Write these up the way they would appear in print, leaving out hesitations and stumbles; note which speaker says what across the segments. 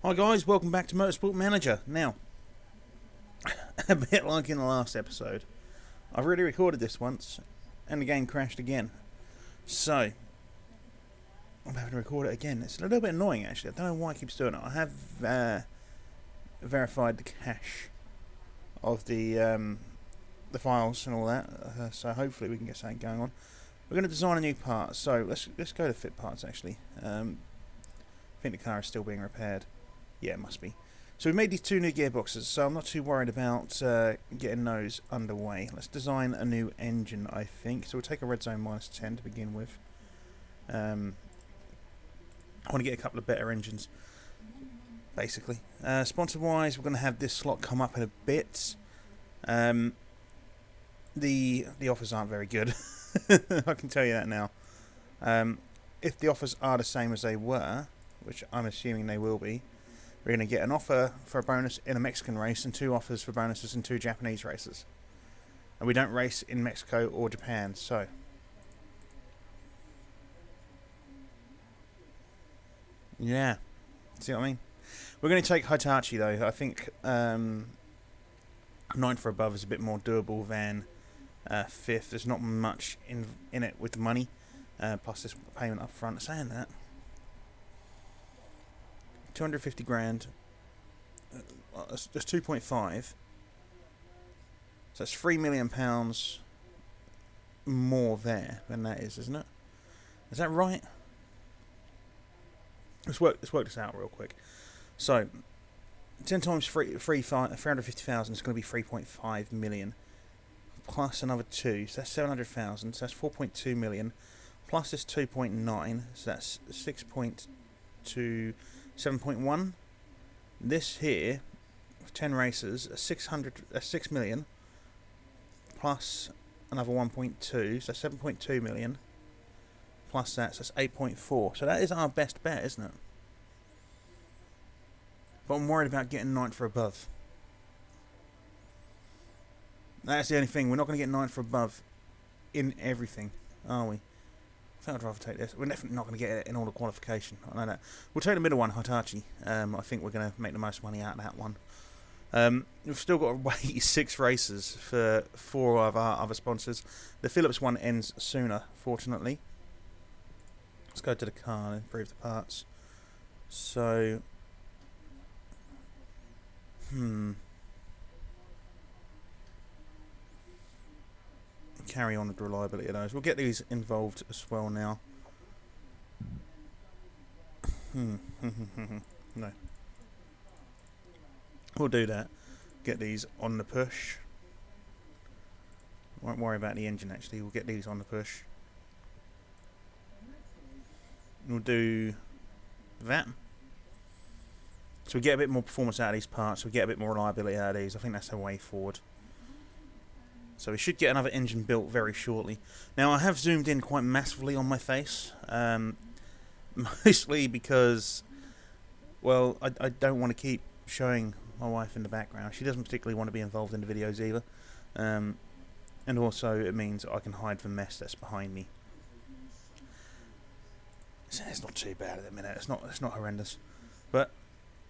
Speaker 1: Hi guys, welcome back to Motorsport Manager. Now, a bit like in the last episode, I've already recorded this once, and the game crashed again. So, I'm having to record it again. It's a little bit annoying actually, I don't know why it keeps doing it. I have verified the cache of the files and all that, so hopefully we can get something going on. We're going to design a new part, so let's go to fit parts actually. I think the car is still being repaired. Yeah, it must be. So we've made these two new gearboxes, so I'm not too worried about getting those underway. Let's design a new engine, I think. So we'll take a red zone -10 to begin with. I want to get a couple of better engines, basically. Sponsor-wise, we're going to have this slot come up in a bit. The offers aren't very good. I can tell you that now. If the offers are the same as they were, which I'm assuming they will be, we're going to get an offer for a bonus in a Mexican race and 2 offers for bonuses in 2 Japanese races. And we don't race in Mexico or Japan, so... yeah, see what I mean? We're going to take Hitachi though. I think 9 for above is a bit more doable than 5th. There's not much in it with the money, plus this payment up front. Saying that, 250 grand. That's 2.5. So that's £3 million more there than that is, isn't it? Is that right? Let's work this out real quick. So 10 times 350,000 is going to be 3.5 million. Plus another 2, so that's 700,000. So that's 4.2 million. Plus this 2.9, so that's 6.2. 7.1. This here, 10 races, 6 million, plus another 1.2, so 7.2 million, plus that, so that's 8.4. So that is our best bet, isn't it? But I'm worried about getting 9 for above. That's the only thing. We're not going to get 9 for above in everything, are we? I think I'd rather take this. We're definitely not going to get it in all the qualification. I know that. We'll take the middle one, Hitachi. I think we're going to make the most money out of that one. We've still got to wait 6 races for 4 of our other sponsors. The Philips one ends sooner, fortunately. Let's go to the car and improve the parts. So... carry on with the reliability of those. We'll get these involved as well now. No. We'll do that. Get these on the push. Won't worry about the engine actually. We'll get these on the push. We'll do that. So we get a bit more performance out of these parts. We get a bit more reliability out of these. I think that's the way forward. So we should get another engine built very shortly. Now I have zoomed in quite massively on my face, mostly because, well, I don't want to keep showing my wife in the background. She doesn't particularly want to be involved in the videos either, and also it means I can hide the mess that's behind me. It's not too bad at the minute. It's not horrendous, but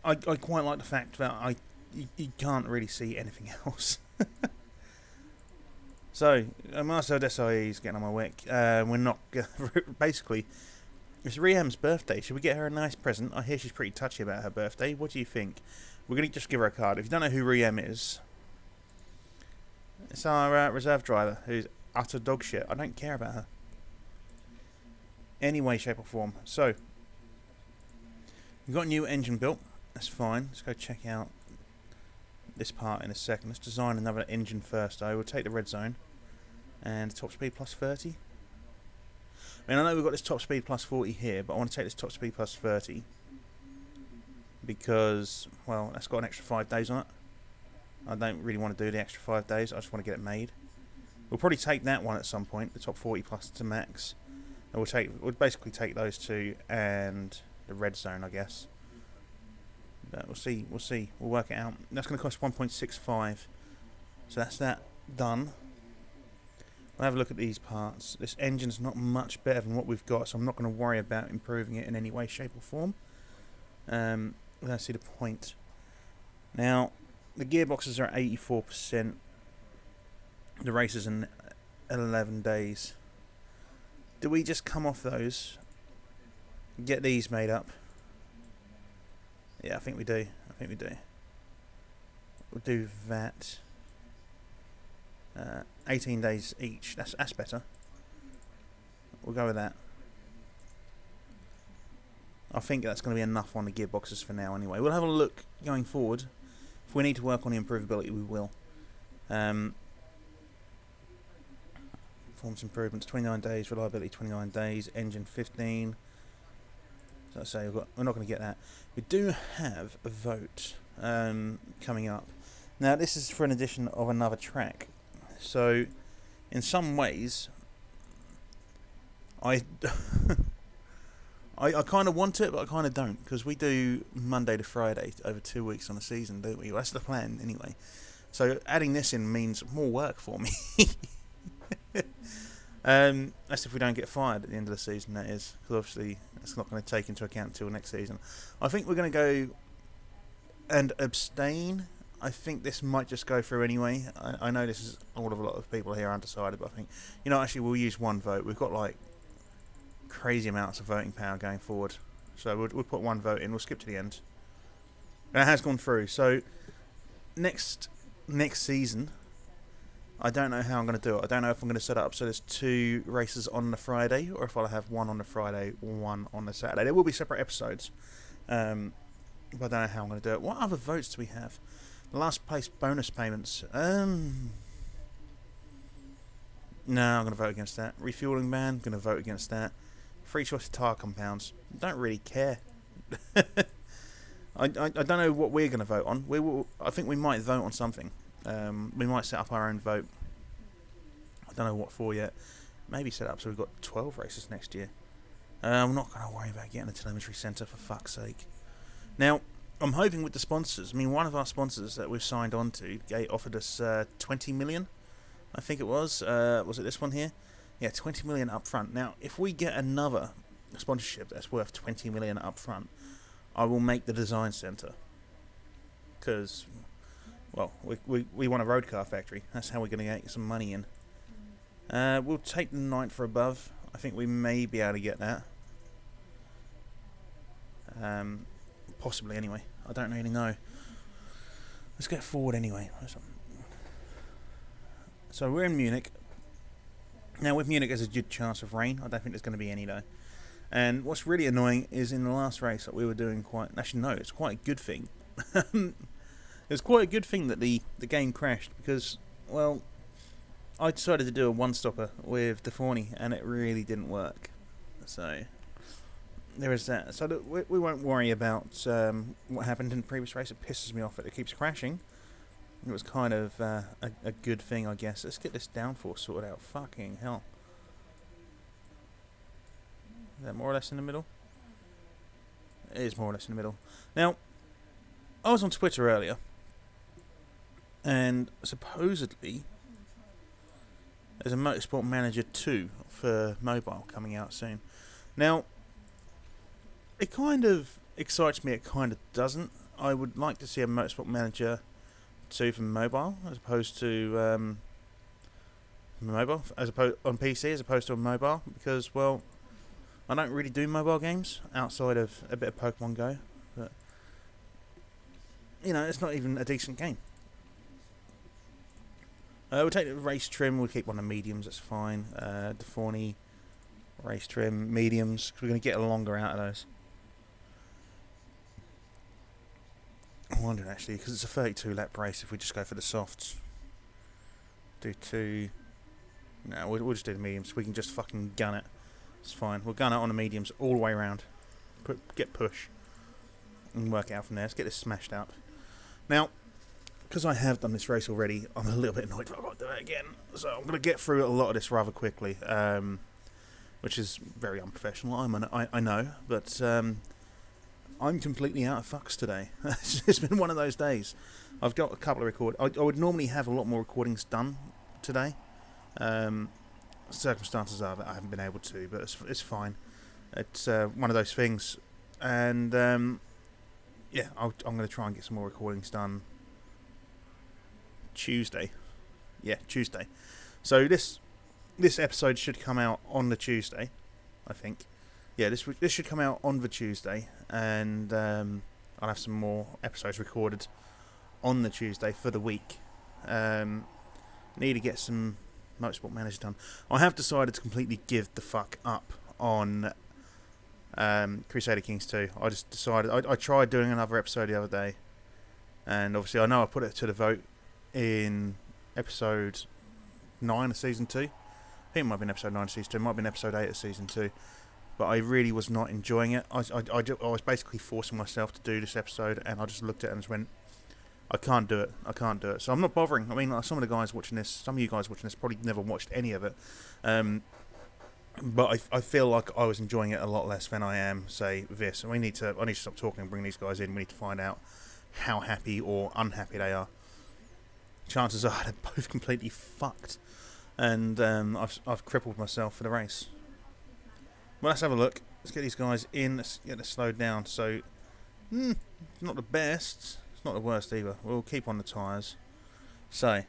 Speaker 1: I quite like the fact that you can't really see anything else. So, Marcel Desailly is getting on my wick. We're not... basically, it's Riam's birthday. Should we get her a nice present? I hear she's pretty touchy about her birthday. What do you think? We're going to just give her a card. If you don't know who Riam is, it's our reserve driver, who's utter dog shit. I don't care about her. Any way, shape or form. So, we've got a new engine built. That's fine. Let's go check out this part in a second. Let's design another engine first though. We'll take the red zone and top speed plus 30. I mean, I know we've got this top speed plus 40 here, but I want to take this top speed plus 30 because, well, that's got an extra 5 days on it. I don't really want to do the extra 5 days. I just want to get it made. We'll probably take that one at some point, the top 40 plus to max. And we'll basically take those 2 and the red zone, I guess. But we'll see. We'll work it out. That's going to cost 1.65. So that's that done. We'll have a look at these parts. This engine's not much better than what we've got, so I'm not going to worry about improving it in any way, shape or form. I don't see the point. Now, the gearboxes are at 84%. The race is in 11 days. Do we just come off those, get these made up? Yeah, I think we do. We'll do that. 18 days each. That's better. We'll go with that. I think that's going to be enough on the gearboxes for now anyway. We'll have a look going forward. If we need to work on the improvability, we will. Performance improvements, 29 days. Reliability, 29 days. Engine, 15. So I say we're not going to get that. We do have a vote coming up. Now, this is for an addition of another track. So, in some ways, I kind of want it, but I kind of don't, because we do Monday to Friday over 2 weeks on a season, don't we? Well, that's the plan, anyway. So adding this in means more work for me. That's if we don't get fired at the end of the season, that is, because obviously that's not going to take into account until next season. I think we're going to go and abstain. I think this might just go through anyway. I know this is all of a lot of people here are undecided, but I think, actually we'll use one vote. We've got like crazy amounts of voting power going forward, so we'll put one vote in. We'll skip to the end, and it has gone through. So next season, I don't know how I'm going to do it. I don't know if I'm going to set it up so there's 2 races on the Friday, or if I'll have one on the Friday, one on the Saturday. There will be separate episodes, but I don't know how I'm going to do it. What other votes do we have? Last place bonus payments. No, I'm going to vote against that. Refueling ban, going to vote against that. Free choice tyre compounds. Don't really care. I don't know what we're going to vote on. I think we might vote on something. We might set up our own vote. I don't know what for yet. Maybe set up so we've got 12 races next year. I'm not going to worry about getting a telemetry centre, for fuck's sake. Now, I'm hoping with the sponsors. I mean, one of our sponsors that we've signed on to offered us 20 million. I think it was. Was it this one here? Yeah, 20 million up front. Now, if we get another sponsorship that's worth 20 million up front, I will make the design centre. Because, well, we want a road car factory. That's how we're going to get some money in. We'll take the 9th for above. I think we may be able to get that. Possibly, anyway. I don't really know. Let's get forward anyway. So we're in Munich. Now, with Munich, there's a good chance of rain. I don't think there's going to be any, though. And what's really annoying is in the last race that we were doing quite... Actually, no, it's quite a good thing. It was quite a good thing that the game crashed because, well, I decided to do a one-stopper with DeForney, and it really didn't work. So there is that. So we won't worry about what happened in the previous race. It pisses me off that it keeps crashing. It was kind of a good thing, I guess. Let's get this downforce sorted out. Fucking hell. Is that more or less in the middle? It is more or less in the middle. Now, I was on Twitter earlier, and supposedly there's a Motorsport Manager 2 for mobile coming out soon. Now, it kind of excites me, it kind of doesn't. I would like to see a Motorsport Manager 2 for mobile, as opposed to on PC as opposed to on mobile, because, well, I don't really do mobile games outside of a bit of Pokemon Go, but it's not even a decent game. We'll take the race trim. We'll keep one of the mediums. That's fine. DeForney race trim mediums, because we're going to get a longer out of those. I'm wondering actually, because it's a 32 lap race, if we just go for the softs. Do 2. No, we'll just do the mediums. We can just fucking gun it. It's fine. We'll gun it on the mediums all the way around. Get push. And work out from there. Let's get this smashed up. Now, because I have done this race already, I'm a little bit annoyed that I've got to do it again. So I'm going to get through a lot of this rather quickly. Which is very unprofessional, I know. But I'm completely out of fucks today. It's been one of those days. I've got a couple of I would normally have a lot more recordings done today. Circumstances are that I haven't been able to, but it's fine. It's one of those things, and yeah, I'm going to try and get some more recordings done Tuesday. Yeah, Tuesday. So this episode should come out on the Tuesday, I think. Yeah, this should come out on the Tuesday, and I'll have some more episodes recorded on the Tuesday for the week. Need to get some Motorsport Manager done. I have decided to completely give the fuck up on Crusader Kings 2. I just decided... I tried doing another episode the other day, and obviously I know I put it to the vote in episode 9 of Season 2. I think it might have been episode 9 of Season 2. It might have been episode 8 of Season 2. But I really was not enjoying it. I was basically forcing myself to do this episode, and I just looked at it and just went, I can't do it. So I'm not bothering. I mean, like, some of the guys watching this, some of you guys watching this probably never watched any of it. But I feel like I was enjoying it a lot less than I am, say, this. And I need to stop talking and bring these guys in. We need to find out how happy or unhappy they are. Chances are they're both completely fucked. And I've crippled myself for the race. Well, let's have a look. Let's get these guys in. Let's get this slowed down. So, not the best. It's not the worst either. We'll keep on the tyres. So,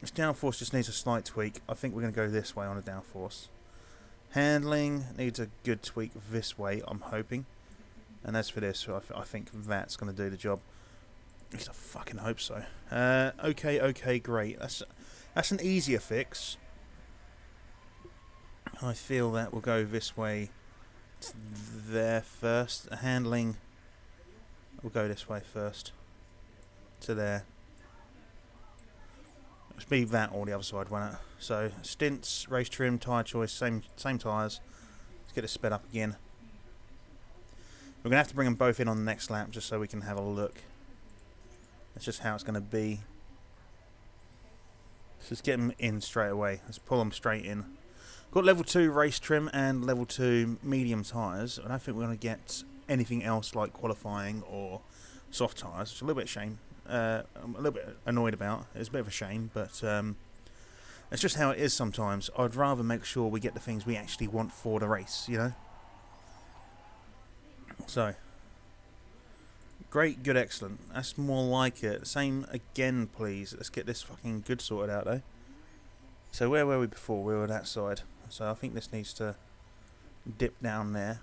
Speaker 1: this downforce just needs a slight tweak. I think we're going to go this way on the downforce. Handling needs a good tweak this way, I'm hoping. And as for this, I think that's going to do the job. At least I fucking hope so. Okay, great. That's an easier fix. I feel that we'll go this way to there first. Handling, we'll go this way first to there. Let's be that or the other side, won't it? So stints, race trim, tyre choice, same tyres. Let's get it sped up again. We're going to have to bring them both in on the next lap just so we can have a look. That's just how it's going to be. Let's just get them in straight away. Let's pull them straight in. Got level 2 race trim and level 2 medium tyres. I don't think we're going to get anything else like qualifying or soft tyres. It's a little bit of a shame. I'm a little bit annoyed about. It's a bit of a shame, but it's just how it is sometimes. I'd rather make sure we get the things we actually want for the race, you know? So, great, good, excellent. That's more like it. Same again, please. Let's get this fucking good sorted out, though. So where were we before? We were that side. So I think this needs to dip down there.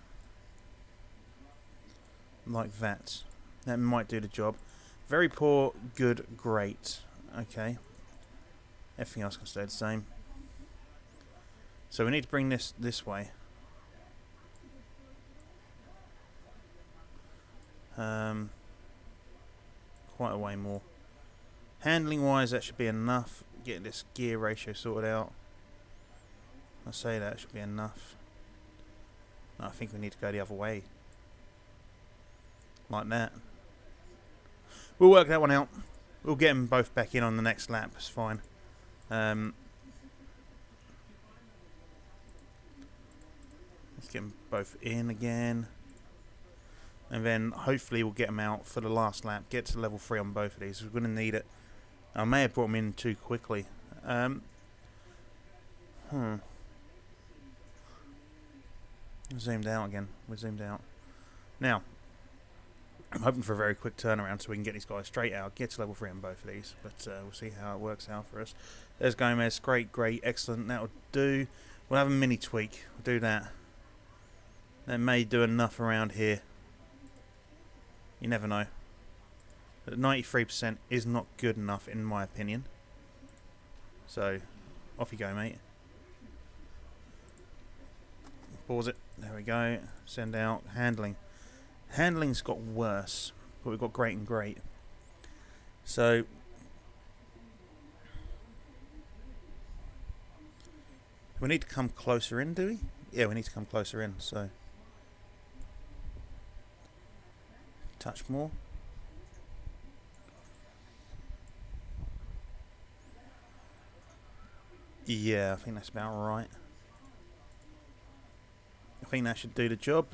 Speaker 1: Like that. That might do the job. Very poor, good, great. Okay. Everything else can stay the same. So we need to bring this way. Quite a way more. Handling wise, that should be enough. Getting this gear ratio sorted out. I say that should be enough. No, I think we need to go the other way. Like that. We'll work that one out. We'll get them both back in on the next lap. It's fine. Let's get them both in again. And then hopefully we'll get them out for the last lap. Get to level 3 on both of these. We're going to need it. I may have brought them in too quickly. Zoomed out again. We're zoomed out. Now, I'm hoping for a very quick turnaround so we can get these guys straight out. Get to level 3 on both of these. But we'll see how it works out for us. There's Gomez. Great, excellent. That'll do. We'll have a mini tweak. We'll do that. That may do enough around here. You never know. But 93% is not good enough in my opinion. So, off you go, mate. Pause it. There we go. Send out. Handling. Handling's got worse. But we've got great and great. So, we need to come closer in, do we? Yeah, we need to come closer in, so. Touch more. Yeah, I think that's about right. I think that should do the job.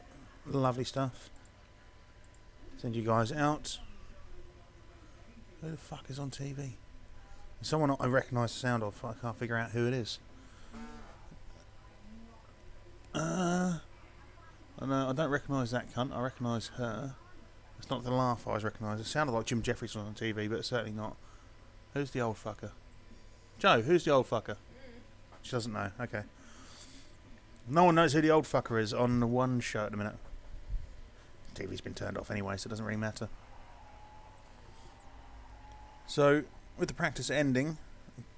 Speaker 1: Lovely stuff. Send you guys out. Who the fuck is on TV? There's someone I recognise the sound of. I can't figure out who it is. I don't recognise that cunt. I recognise her. It's not the laugh I was recognised. It sounded like Jim Jeffries on TV, but it's certainly not. Who's the old fucker? Joe, who's the old fucker? She doesn't know. Okay. No one knows who the old fucker is on the one show at the minute. TV's been turned off anyway, so it doesn't really matter. So, with the practice ending,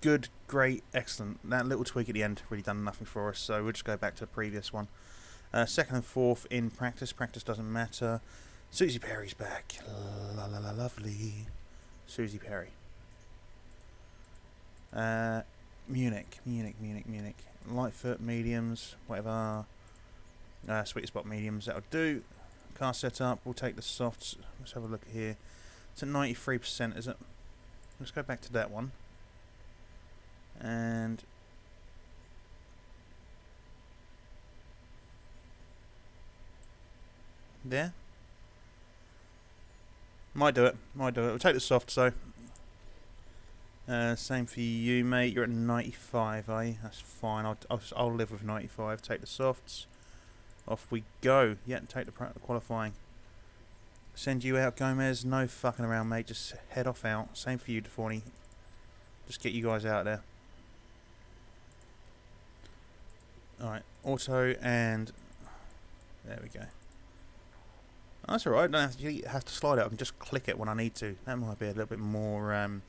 Speaker 1: good, great, excellent. That little tweak at the end really done nothing for us, so we'll just go back to the previous one. Second and fourth in practice. Practice doesn't matter. Susie Perry's back. La la la, lovely. Susie Perry. Munich. Lightfoot, mediums, whatever. Sweet spot mediums, that'll do. Car setup, we'll take the softs. Let's have a look here. It's at 93%, is it? Let's go back to that one. And there. Might do it. We'll take the soft, so. Same for you, mate. You're at 95, are you? That's fine. I'll live with 95. Take the softs. Off we go. Yeah, take the qualifying. Send you out, Gomez. No fucking around, mate. Just head off out. Same for you, DeForney. Just get you guys out there. Alright, auto and there we go. That's alright. I don't have to slide it. I can just click it when I need to. That might be a little bit more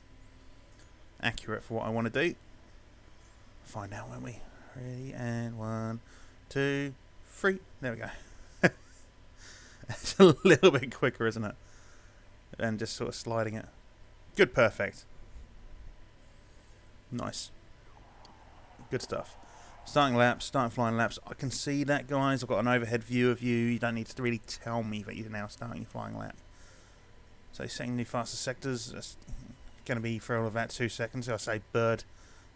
Speaker 1: accurate for what I want to do. Find out, won't we? Ready, and 1, 2, 3. There we go. It's a little bit quicker, isn't it? And just sort of sliding it. Good, perfect. Nice. Good stuff. Starting laps, starting flying laps. I can see that, guys. I've got an overhead view of you. You don't need to really tell me that you're now starting your flying lap. So setting new fastest sectors. That's going to be for all of that 2 seconds. I say Bird,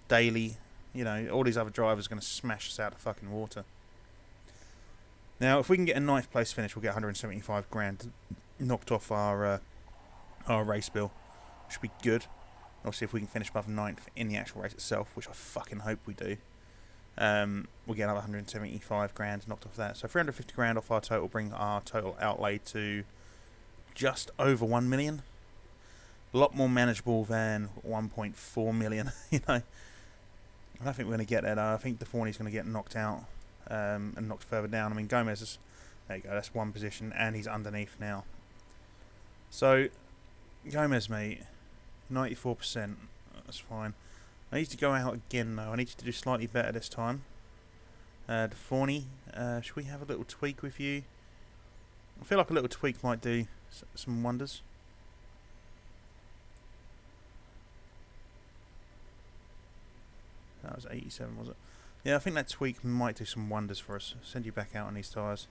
Speaker 1: Daly, you know, all these other drivers are going to smash us out of fucking water. Now, if we can get a 9th place finish, we'll get 175 grand knocked off our race bill. Should be good. Obviously, if we can finish above 9th in the actual race itself, which I fucking hope we do, we'll get another 175 grand knocked off that. So 350 grand off our total, bring our total outlay to just over 1 million. A lot more manageable than 1.4 million, you know. I don't think we're going to get that. I think DeForney's going to get knocked out and knocked further down. I mean, Gomez is... There you go, that's one position, and he's underneath now. So, Gomez, mate, 94%. That's fine. I need to go out again, though. I need to do slightly better this time. DeForney, should we have a little tweak with you? I feel like a little tweak might do some wonders. That was 87, was it? Yeah, I think that tweak might do some wonders for us. Send you back out on these tyres.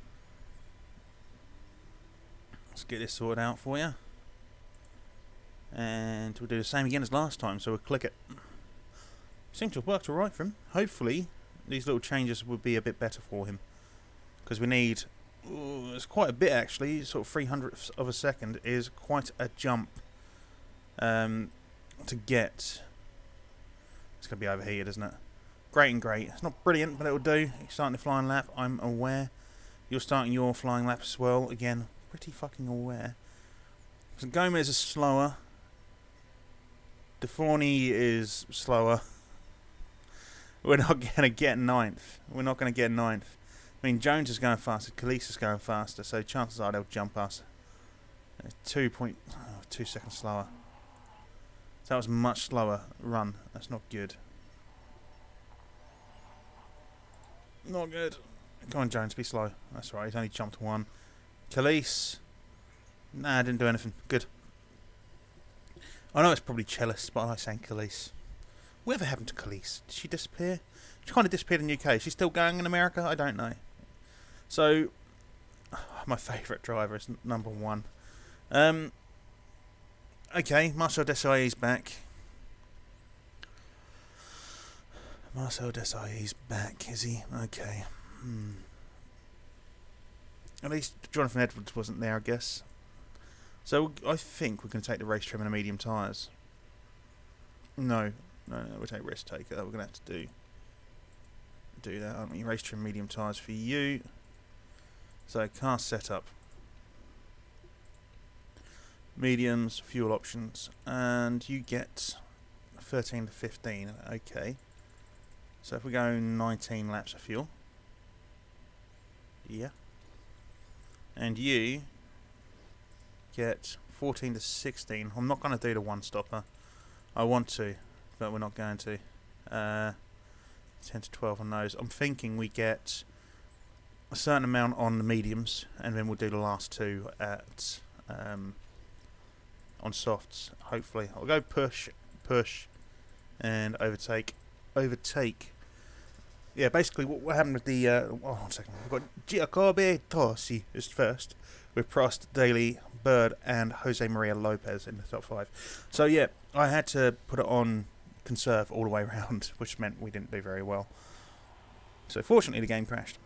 Speaker 1: Let's get this sorted out for you. And we'll do the same again as last time, so we'll click it. Seems to have worked alright for him. Hopefully, these little changes will be a bit better for him. Because we need... Ooh, it's quite a bit, actually. Sort of 300ths of a second is quite a jump to get. It's going to be overheated, isn't it? Great and great. It's not brilliant, but it'll do. You're starting the flying lap, I'm aware. You're starting your flying lap as well. Again, pretty fucking aware. So Gomez is slower. DeForney is slower. We're not going to get 9th. We're not going to get 9th. I mean, Jones is going faster. Khalees is going faster, so chances are they'll jump us. 2 seconds slower. So that was a much slower run. That's not good. Not good. Come on, Jones, be slow. That's right, he's only jumped 1. Khalees. Nah, didn't do anything. Good. I know it's probably Cellist, but I like saying Khalees. Whatever happened to Khalees? Did she disappear? She kind of disappeared in the UK. Is she still going in America? I don't know. So, my favourite driver is number 1. Okay, Marcel Desailly's back. Marcel Desailly's back, is he? Okay. At least Jonathan Edwards wasn't there, I guess. So I think we're going to take the race trim and the medium tyres. No, we'll take risk taker. We're going to have to do that, aren't we? Race trim, medium tyres for you. So car setup. mediums, fuel options, and you get 13 to 15. Okay. So if we go 19 laps of fuel. Yeah. And you get 14 to 16. I'm not going to do the one stopper. I want to, but we're not going to. 10 to 12 on those. I'm thinking we get a certain amount on the mediums, and then we'll do the last two at on softs. Hopefully, I'll go push, and overtake. Yeah, basically what happened with the... one second. We've got Giacobbe Tossi is first, with Prost, Daly, Bird, and Jose Maria Lopez in the top 5. So yeah, I had to put it on conserve all the way around, which meant we didn't do very well. So fortunately the game crashed.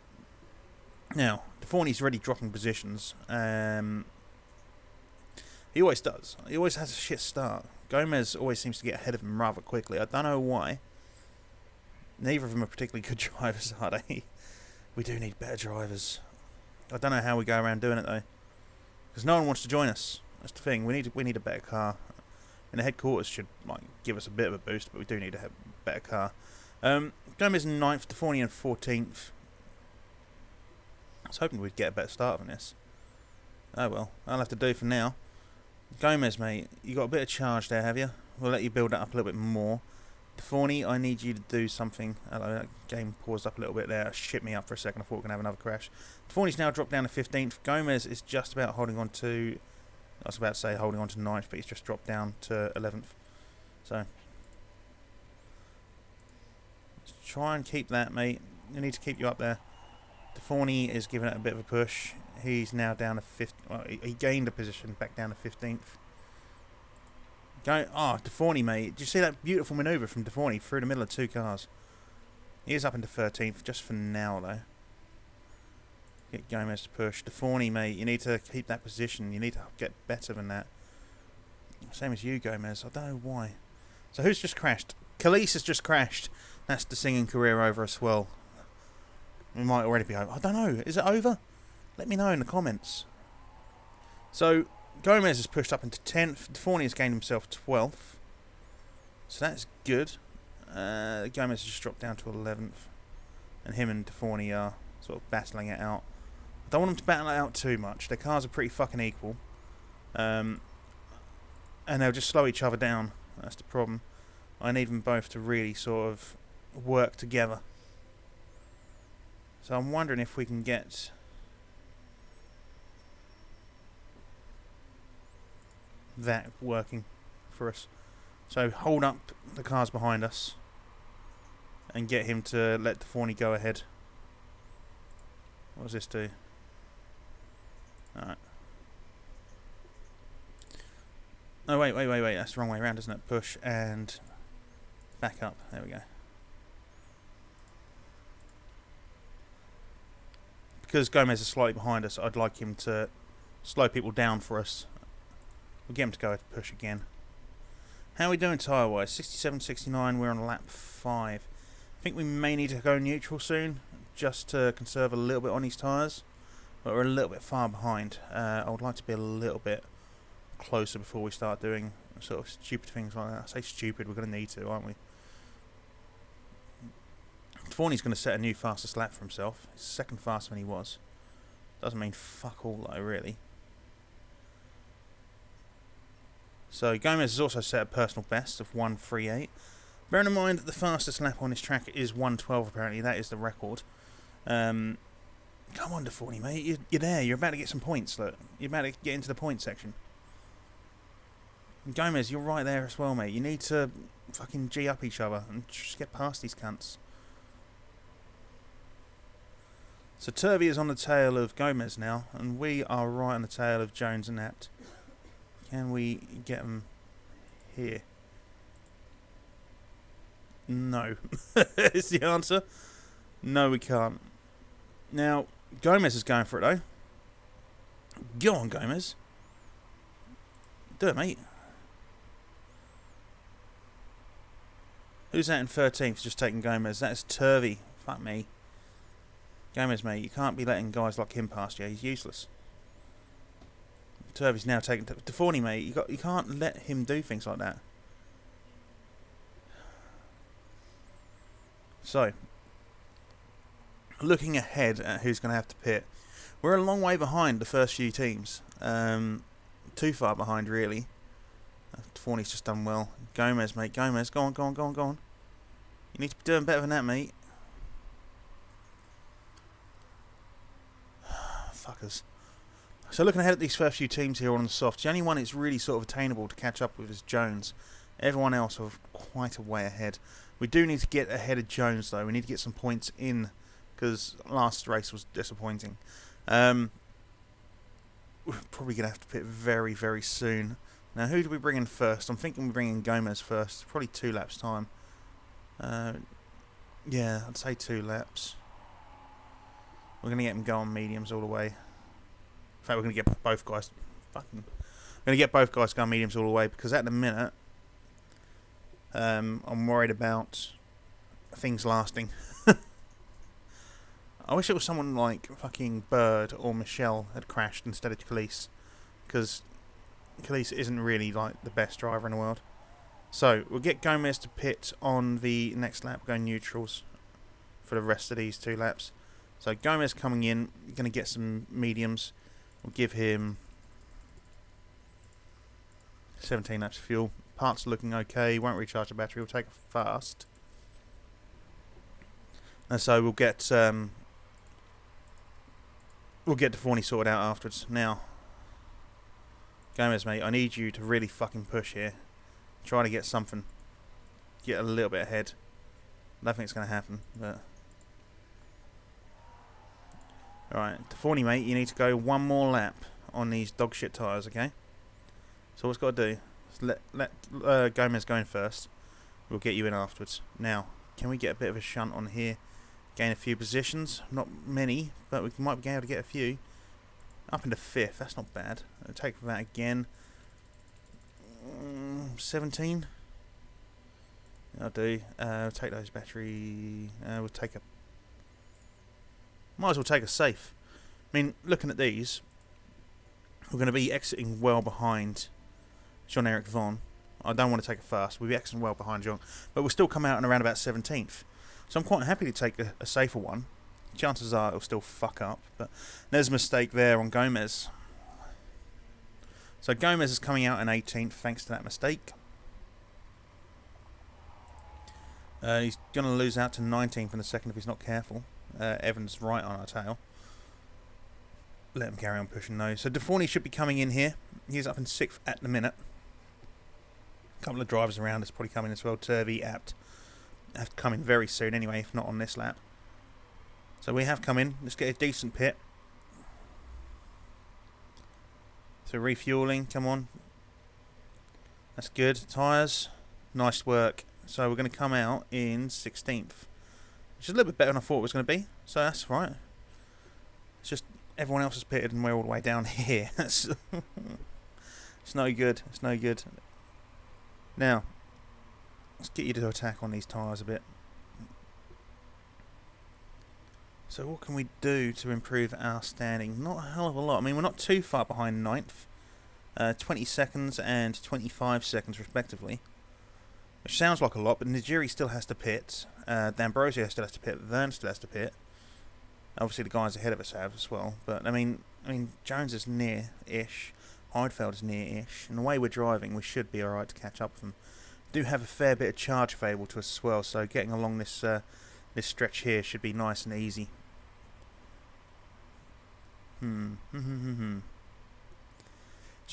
Speaker 1: Now, Deforney's already dropping positions. He always does. He always has a shit start. Gomez always seems to get ahead of him rather quickly. I don't know why. Neither of them are particularly good drivers, are they? We do need better drivers. I don't know how we go around doing it though, because no one wants to join us. That's the thing. We need a better car, and the headquarters should give us a bit of a boost, but we do need a better car. Gomez in 9th, Deforney in 14th. I was hoping we'd get a better start than this. Oh well, I'll have to do for now. Gomez, mate, you got a bit of charge there, have you? We'll let you build that up a little bit more. Deforney, I need you to do something. Hello, that game paused up a little bit there. Shit me up for a second. I thought we were going to have another crash. Deforney's now dropped down to 15th. Gomez is just about holding on to... I was about to say holding on to 9th, but he's just dropped down to 11th. So, let's try and keep that, mate. We need to keep you up there. Deforney is giving it a bit of a push. He's now down to 5th. Well, he gained a position back down to 15th. Deforney, mate. Did you see that beautiful manoeuvre from Deforney through the middle of two cars? He is up into 13th, just for now, though. Get Gomez to push. Deforney, mate, you need to keep that position. You need to get better than that. Same as you, Gomez. I don't know why. So who's just crashed? Khalees has just crashed. That's the singing career over as well. It might already be over. I don't know. Is it over? Let me know in the comments. So... Gomez has pushed up into 10th. Deforney has gained himself 12th. So that's good. Gomez has just dropped down to 11th. And him and Deforney are sort of battling it out. I don't want them to battle it out too much. Their cars are pretty fucking equal. And they'll just slow each other down. That's the problem. I need them both to really sort of work together. So I'm wondering if we can get... that working for us. So hold up the cars behind us and get him to let Deforney go ahead. What does this do? Alright. Oh wait, that's the wrong way around, isn't it? Push and back up. There we go. Because Gomez is slightly behind us, I'd like him to slow people down for us. We'll get him to go to push again. How are we doing tyre-wise? 67, 69, we're on lap 5. I think we may need to go neutral soon, just to conserve a little bit on these tyres. But we're a little bit far behind. I would like to be a little bit closer before we start doing sort of stupid things like that. I say stupid, we're going to need to, aren't we? Deforney's going to set a new fastest lap for himself. He's second faster than he was. Doesn't mean fuck all though, really. So Gomez has also set a personal best of 1:38. Bearing in mind that the fastest lap on this track is 1:12 apparently, that is the record. Come on Deforney, mate, you're there, you're about to get some points, look. You're about to get into the point section. And Gomez, you're right there as well, mate. You need to fucking G up each other and just get past these cunts. So Turvey is on the tail of Gomez now, and we are right on the tail of Jones and that. Can we get them here? No. Is the answer. No, we can't. Now, Gomez is going for it, though. Go on, Gomez. Do it, mate. Who's that in 13th just taking Gomez? That is Turvey. Fuck me. Gomez, mate, you can't be letting guys like him past you. He's useless. Turvey's now taken to Deforney, mate. You can't let him do things like that. So, looking ahead at who's going to have to pit, we're a long way behind the first few teams. Too far behind, really. Deforney's just done well. Gomez, mate. Gomez, go on. You need to be doing better than that, mate. Fuckers. So looking ahead at these first few teams here on the softs, the only one that's really sort of attainable to catch up with is Jones. Everyone else are quite a way ahead. We do need to get ahead of Jones, though. We need to get some points in, because last race was disappointing. We're probably going to have to pit very, very soon. Now, who do we bring in first? I'm thinking we bring in Gomez first. Probably 2 laps time. Yeah, I'd say 2 laps. We're going to get him going mediums all the way. In fact, we're going to get both guys. We're going to get both guys going mediums all the way, because at the minute, I'm worried about things lasting. I wish it was someone like fucking Bird or Michelle had crashed instead of Khalees, because Khalees isn't really like the best driver in the world. So we'll get Gomez to pit on the next lap, going neutrals for the rest of these 2 laps. So Gomez coming in, going to get some mediums. We'll give him 17 laps of fuel. Parts are looking okay. Won't recharge the battery. We'll take it fast. And so we'll get Deforney sorted out afterwards. Now, Gomez, mate, I need you to really fucking push here. Try to get something. Get a little bit ahead. I don't think it's going to happen, but... Alright, Deforney, mate, you need to go 1 more lap on these dog shit tyres, okay? So what's got to do is let Gomez go in first. We'll get you in afterwards. Now, can we get a bit of a shunt on here? Gain a few positions. Not many, but we might be able to get a few. Up into 5th, that's not bad. I'll take that again. 17. I'll do. Take those battery. We'll take a... Might as well take a safe. I mean, looking at these, we're going to be exiting well behind Jean-Eric Vaughan. I don't want to take it fast. We'll be exiting well behind Jean. But we'll still come out in around about 17th. So I'm quite happy to take a safer one. Chances are it'll still fuck up. But there's a mistake there on Gomez. So Gomez is coming out in 18th thanks to that mistake. He's going to lose out to 19th in a second if he's not careful. Evans right on our tail. Let him carry on pushing those. So Deforney should be coming in here. He's up in 6th at the minute. A couple of drivers around us probably coming as well. Turvey, Apt have to come in very soon anyway, if not on this lap. So we have come in. Let's get a decent pit. So refueling, come on. That's good. Tyres, nice work. So we're going to come out in 16th. Which is a little bit better than I thought it was going to be. So that's right. It's just everyone else has pitted and we're all the way down here. It's no good. It's no good. Now, let's get you to attack on these tyres a bit. So what can we do to improve our standing? Not a hell of a lot. I mean, we're not too far behind 9th. 20 seconds and 25 seconds respectively. Which sounds like a lot, but Nigiri still has to pit. D'Ambrosio still has to pit. Verne still has to pit. Obviously, the guys ahead of us have as well. But I mean, Jones is near-ish. Heidfeld is near-ish. And the way we're driving, we should be all right to catch up with them. Do have a fair bit of charge available to us as well. So getting along this this stretch here should be nice and easy. So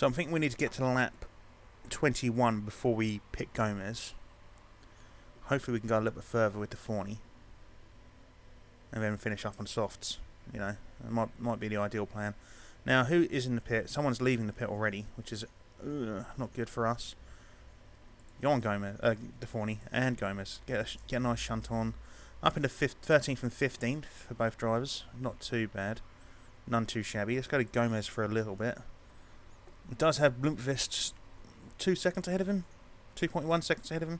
Speaker 1: I'm thinking we need to get to lap 21 before we pick Gomez. Hopefully we can go a little bit further with Deforney. And then finish up on softs. You know, it might be the ideal plan. Now, who is in the pit? Someone's leaving the pit already, which is not good for us. Go on, Gomez, Deforney and Gomez. Get a nice shunt on. Up into 13th and 15th for both drivers. Not too bad. None too shabby. Let's go to Gomez for a little bit. It does have Blomqvist 2 seconds ahead of him. 2.1 seconds ahead of him.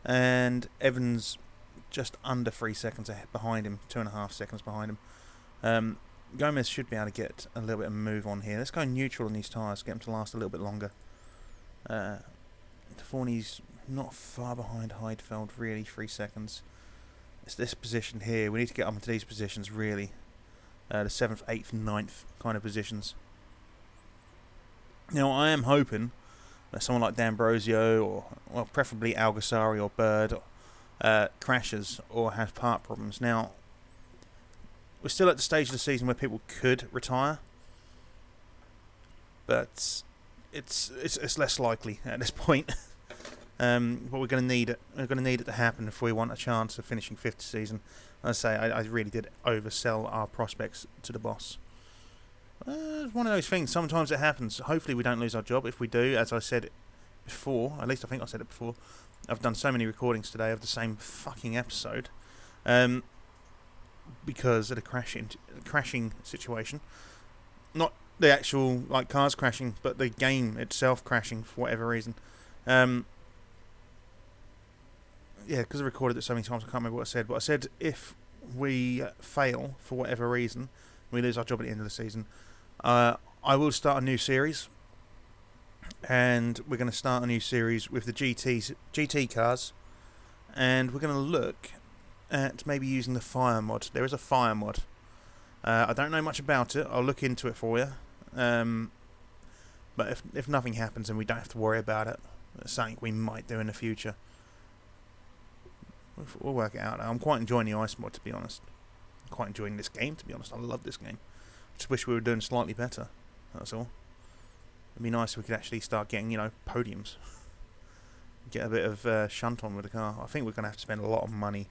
Speaker 1: And Evans just under 3 seconds behind him. 2.5 seconds behind him. Gomez should be able to get a little bit of move on here. Let's go neutral on these tyres, get them to last a little bit longer. Forney's not far behind Heidfeld, really, 3 seconds. It's this position here. We need to get up into these positions, really. The 7th, 8th, 9th kind of positions. Now, I am hoping that someone like D'Ambrosio, or well, preferably Alguersuari or Bird, crashes or has part problems. Now, we're still at the stage of the season where people could retire, but it's less likely at this point. But we're going to need it to happen if we want a chance of finishing 5th season. As I say, I really did oversell our prospects to the boss. It's one of those things. Sometimes it happens. Hopefully we don't lose our job. If we do, as I said before, at least I think I said it before, I've done so many recordings today of the same fucking episode, because of the crashing situation. Not the actual like cars crashing, but the game itself crashing for whatever reason. Yeah, because I recorded it so many times, I can't remember what I said. But I said if we fail for whatever reason, we lose our job at the end of the season, I will start a new series. And we're going to start a new series with the GT cars. And we're going to look at maybe using the fire mod. There is a fire mod. I don't know much about it. I'll look into it for you. But if nothing happens and we don't have to worry about it, it's something we might do in the future. We'll work it out. I'm quite enjoying the ice mod, to be honest. I'm quite enjoying this game, to be honest. I love this game. Just wish we were doing slightly better. That's all. It'd be nice if we could actually start getting, podiums. Get a bit of shunt on with the car. I think we're going to have to spend a lot of money,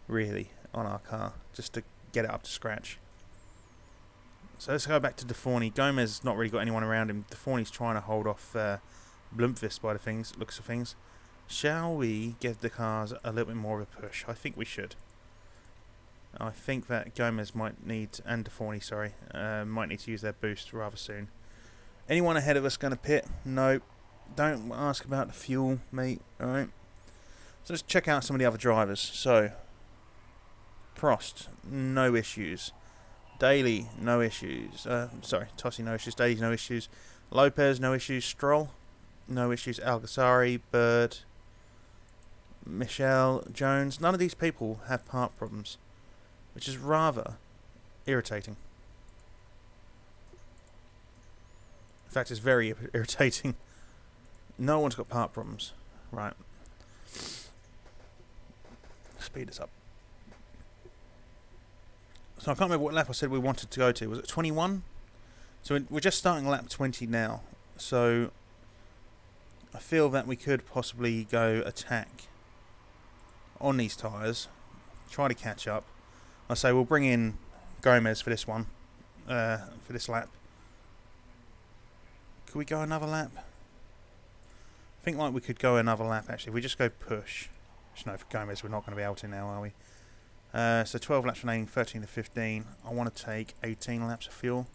Speaker 1: really, on our car, just to get it up to scratch. So let's go back to Deforney. Gomez not really got anyone around him. Deforney's trying to hold off Blomqvist by the looks of things. Shall we give the cars a little bit more of a push? I think we should. I think that Gomez might need, and Deforney, sorry, might need to use their boost rather soon. Anyone ahead of us going to pit? No. Don't ask about the fuel, mate. Alright. So let's check out some of the other drivers. So, Prost, no issues. Daly, no issues. Tossi, no issues. Daly, no issues. Lopez, no issues. Stroll, no issues. Alguersuari, Bird, Michelle, Jones. None of these people have part problems, which is rather irritating. In fact, it's very irritating. No one's got part problems. Right. Speed this up. So I can't remember what lap I said we wanted to go to. Was it 21? So we're just starting lap 20 now. So I feel that we could possibly go attack on these tyres. Try to catch up. I say we'll bring in Gomez for this one. For this lap. Could we go another lap? I think like we could go another lap actually. If we just go push. No, for Gomez we're not going to be able to now, are we? So 12 laps remaining, 13 to 15. I want to take 18 laps of fuel.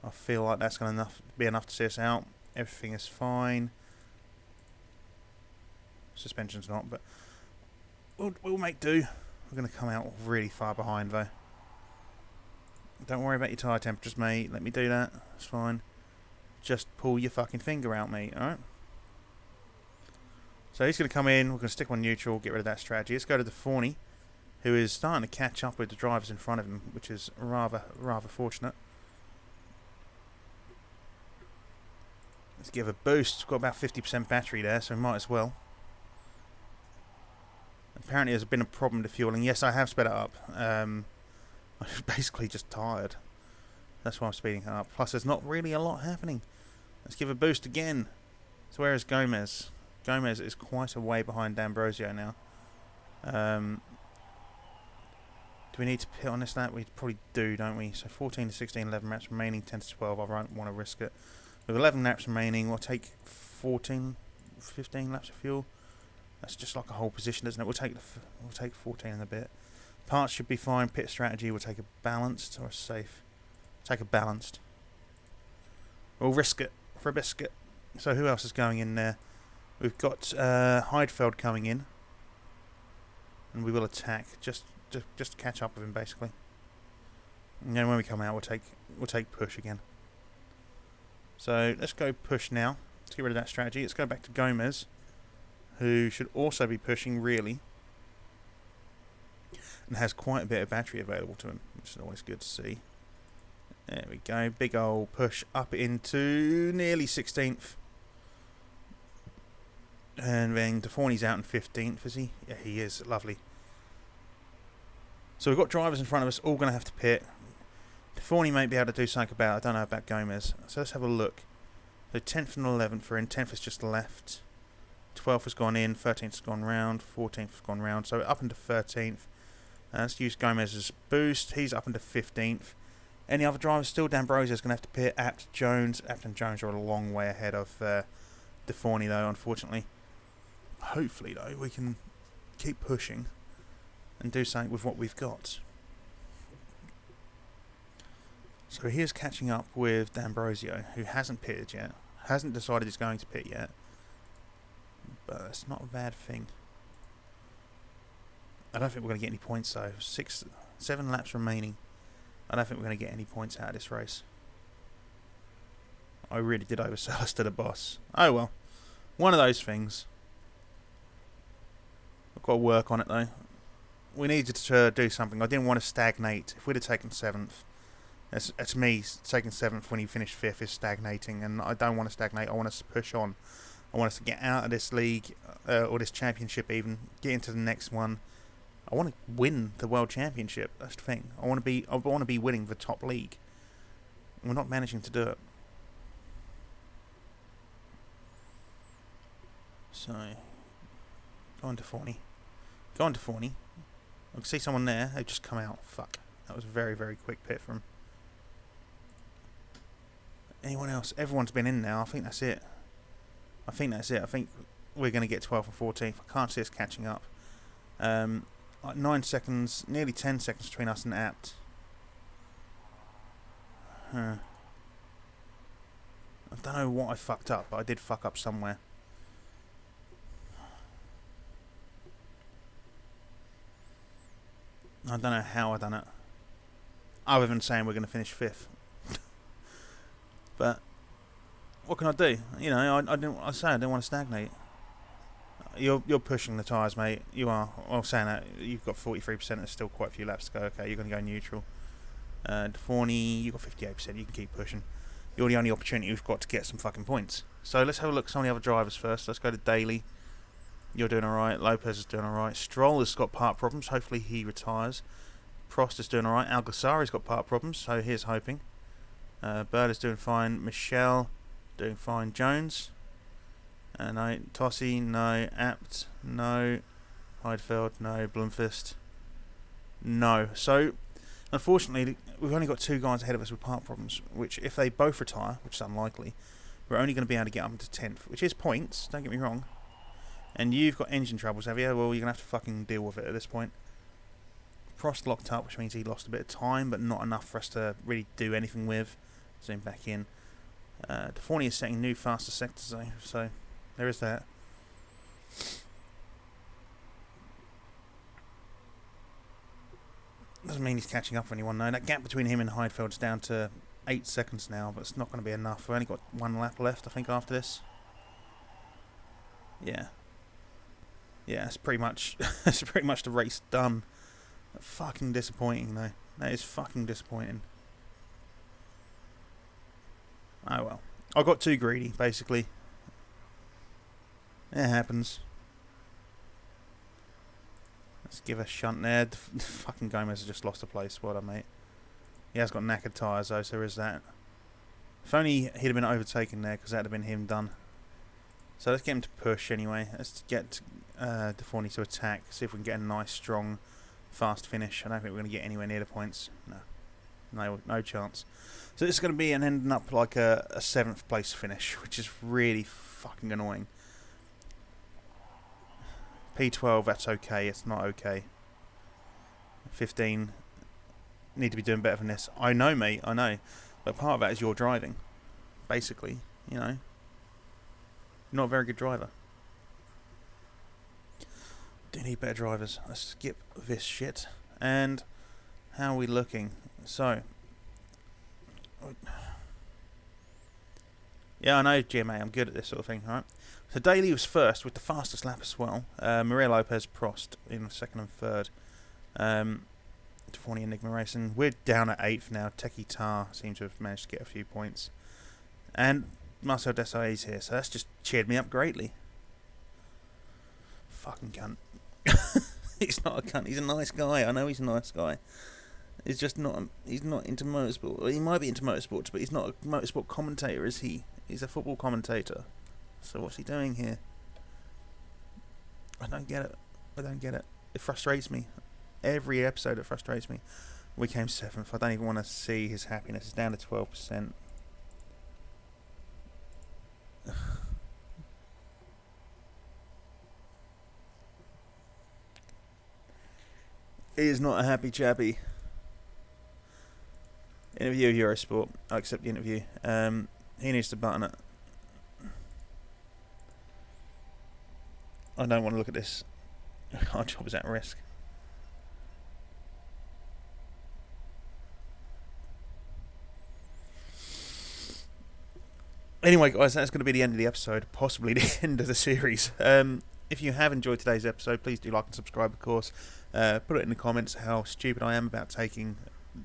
Speaker 1: I feel like that's going to be enough to see us out. Everything is fine. Suspension's not, but we'll make do. We're going to come out really far behind though. Don't worry about your tyre temperatures, mate. Let me do that. It's fine. Just pull your fucking finger out, mate. Alright? So he's going to come in. We're going to stick on neutral, get rid of that strategy. Let's go to Deforney, who is starting to catch up with the drivers in front of him, which is rather fortunate. Let's give a boost. We've got about 50% battery there, so we might as well. Apparently there's been a problem with the fueling. Yes, I have sped it up. I'm basically just tired. That's why I'm speeding it up. Plus there's not really a lot happening. Let's give a boost again. So where is Gomez? Gomez is quite a way behind D'Ambrosio now. Do we need to pit on this lap? We probably do, don't we? So 14 to 16, 11 laps remaining, 10 to 12. I don't want to risk it. With 11 laps remaining, we'll take 15 laps of fuel. That's just like a whole position, isn't it? We'll take 14 in a bit. Parts should be fine. Pit strategy, we'll take a balanced or a safe. Take a balanced. We'll risk it for a biscuit. So who else is going in there? We've got Heidfeld coming in. And we will attack. Just to catch up with him, basically. And then when we come out, we'll take push again. So let's go push now. Let's get rid of that strategy. Let's go back to Gomez, who should also be pushing really, and has quite a bit of battery available to him, which is always good to see. There we go. Big old push up into nearly 16th. And then Deforney's out in 15th, is he? Yeah, he is. Lovely. So we've got drivers in front of us, all going to have to pit. Deforney may be able to do something about it. I don't know about Gomez. So let's have a look. So 10th and 11th are in. 10th has just left. 12th has gone in. 13th has gone round. 14th has gone round. So up into 13th. Let's use Gomez's boost. He's up into 15th. Any other drivers still? D'Ambrosio is going to have to pit. Abt, Jones. Abt and Jones are a long way ahead of Deforney, though, unfortunately. Hopefully, though, we can keep pushing and do something with what we've got. So here's catching up with D'Ambrosio, who hasn't pitted yet. Hasn't decided he's going to pit yet. But it's not a bad thing. I don't think we're going to get any points, though. 7 laps remaining. I don't think we're going to get any points out of this race. I really did oversell us to the boss. Oh well. One of those things. I've got to work on it though. We needed to do something. I didn't want to stagnate. If we'd have taken 7th, that's me taking 7th when you finish 5th is stagnating, and I don't want to stagnate. I want us to push on. I want us to get out of this league, or this championship even, get into the next one. I want to win the World Championship. That's the thing. I want to be winning the top league. We're not managing to do it. So, go on to Deforney. Go on to Deforney. I can see someone there. They've just come out. Fuck. That was a very, very quick pit from him. Anyone else? Everyone's been in now. I think that's it. I think we're going to get 12th or 14th. I can't see us catching up. Like 9 seconds, nearly 10 seconds between us and Abt. I don't know what I fucked up, but I did fuck up somewhere. I don't know how I done it. Other than saying we're going to finish 5th. But what can I do? You know, I didn't want to stagnate. You're pushing the tyres, mate. You are. Well, saying that, you've got 43%. There's still quite a few laps to go. Okay, you're going to go neutral. Deforney, you've got 58%. You can keep pushing. You're the only opportunity we've got to get some fucking points. So let's have a look at some of the other drivers first. Let's go to Daly. You're doing alright. Lopez is doing alright. Stroll has got part problems. Hopefully he retires. Prost is doing alright. Alguersuari's got part problems, so here's hoping. Bird is doing fine. Michelle doing fine. Jones. No. Tossi, no. Abt, no. Heidfeld, no. Blomqvist, no. So, unfortunately, we've only got 2 guys ahead of us with part problems, which if they both retire, which is unlikely, we're only going to be able to get up into 10th, which is points, don't get me wrong. And you've got engine troubles, have you? Well, you're going to have to fucking deal with it at this point. Prost locked up, which means he lost a bit of time, but not enough for us to really do anything with. Zoom back in. Deforney is setting new faster sectors, though, so there is that. Doesn't mean he's catching up for anyone, though. That gap between him and Heidfeld's down to 8 seconds now, but it's not going to be enough. We've only got 1 lap left, I think, after this. Yeah. Yeah, it's pretty much the race done. Fucking disappointing, though. That is fucking disappointing. Oh well. I got too greedy, basically. It happens. Let's give a shunt there. Fucking Gomez has just lost a place. Well done, mate. He has got knackered tyres, though, so there is that. If only he'd have been overtaken there, because that would have been him done. So let's get him to push anyway. Let's get Deforney to attack. See if we can get a nice, strong, fast finish. I don't think we're going to get anywhere near the points. No chance. So this is going to be ending up like a 7th place finish, which is really fucking annoying. P12, that's okay. It's not okay. 15, need to be doing better than this. I know, mate. I know. But part of that is your driving. Basically, you know. You're not a very good driver. Do need better drivers. Let's skip this shit. And how are we looking? So, Yeah, I know, GMA, I'm good at this sort of thing, alright? So Daly was first with the fastest lap as well. Maria Lopez Prost in second and third. Tawny Enigma Racing. We're down at 8th now. Teki Tar seems to have managed to get a few points. And Marcel Desailly's here, so that's just cheered me up greatly. Fucking cunt. He's not a cunt, he's a nice guy. I know he's a nice guy. He's just not. He's not into motorsport. Well, he might be into motorsports, but he's not a motorsport commentator, is he? He's a football commentator. So what's he doing here? I don't get it. I don't get it. It frustrates me. Every episode it frustrates me. We came 7th. I don't even want to see his happiness. It's down to 12%. He is not a happy chappy. Interview Eurosport. I accept the interview. He needs to button it. I don't want to look at this. Our job is at risk. Anyway, guys, that's going to be the end of the episode. Possibly the end of the series. If you have enjoyed today's episode, please do like and subscribe, of course. Put it in the comments how stupid I am about taking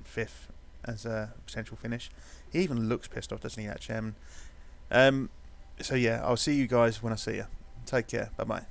Speaker 1: 5th as a potential finish. He even looks pissed off, doesn't he, that chairman? So yeah, I'll see you guys when I see you. Take care. Bye-bye.